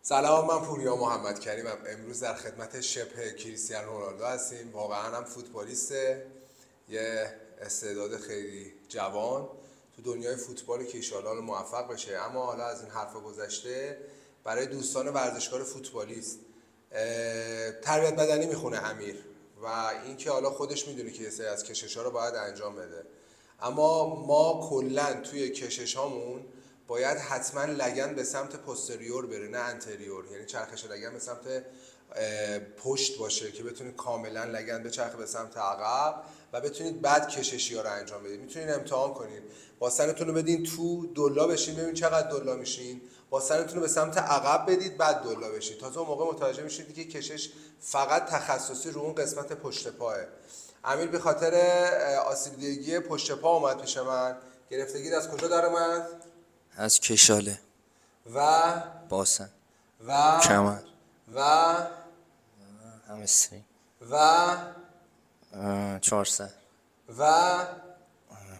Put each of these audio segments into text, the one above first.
سلام، من پوریا محمد کریمم. امروز در خدمت شبه کریستیانو رونالدو هستیم. واقعا هم فوتبالیسته، یه استعداد خیلی جوان تو دنیای فوتبال که ایشالا موفق بشه. اما حالا از این حرفا گذشته، برای دوستان ورزشکار فوتبالیست تربیت بدنی میخونه امیر و اینکه حالا خودش میدونه که یه سری از کشش‌ها رو باید انجام بده. اما ما کلا توی کشش‌هامون باید حتما لگن به سمت پوستریور بره، نه انتریور. یعنی چرخش لگن به سمت پشت باشه که بتونید کاملا لگن بچرخه به سمت عقب و بتونید بعد کششی ها رو انجام بدید. میتونید امتحان کنید، با سرتون رو بدین تو دلا بشین، ببین چقدر دلا میشین. با سرتون رو به سمت عقب بدید، بعد دلا بشید. تازه اون موقع متوجه میشید که کشش فقط تخصصی رو اون قسمت پشت پاه. امیر به خاطر آسیب دیدگی پشت پا اومد پیش من. گرفتگی از کجا داره من؟ از کشاله و باسن و کمر و همسترینگ و 4 سر و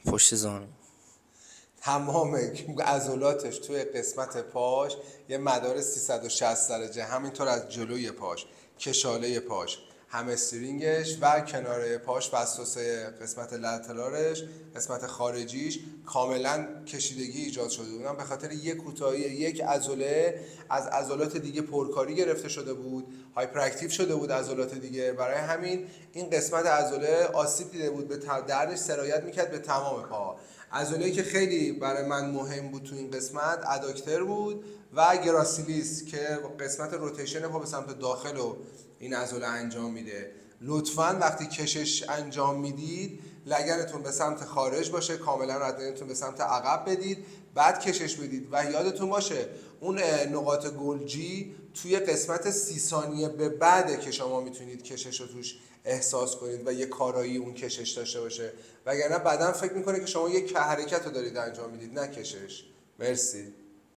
پشت زانو. تمام عضلاتش توی قسمت پاش یه مدار 360 درجه، همینطور از جلوی پاش، کشاله پاش، همسترینگش و کناره پاش، وسوسه قسمت لترالش، قسمت خارجیش کاملا کشیدگی ایجاد شده بودن به خاطر یک کوتاهی یک عضله. از عضلات دیگه پرکاری گرفته شده بود، هایپراکتیو شده بود عضلات دیگه. برای همین این قسمت عضله آسیب دیده بود، به دردش سرایت میکرد به تمام پا. عضله‌ای که خیلی برای من مهم بود تو این قسمت اداکتر بود و گراسیلیس که قسمت روتیشن پا به سمت داخل و این عضله انجام میده. لطفاً وقتی کشش انجام میدید لگنتون به سمت خارج باشه، کاملا ردنتون به سمت عقب بدید، بعد کشش بدید و یادتون باشه اون نقاط گلجی توی قسمت 30 ثانیه به بعده که شما میتونید کشش رو توش احساس کنید و یه کارایی اون کشش داشته باشه، وگرنه بعداً فکر میکنه که شما یک حرکت رو دارید انجام میدید، نه کشش. مرسی.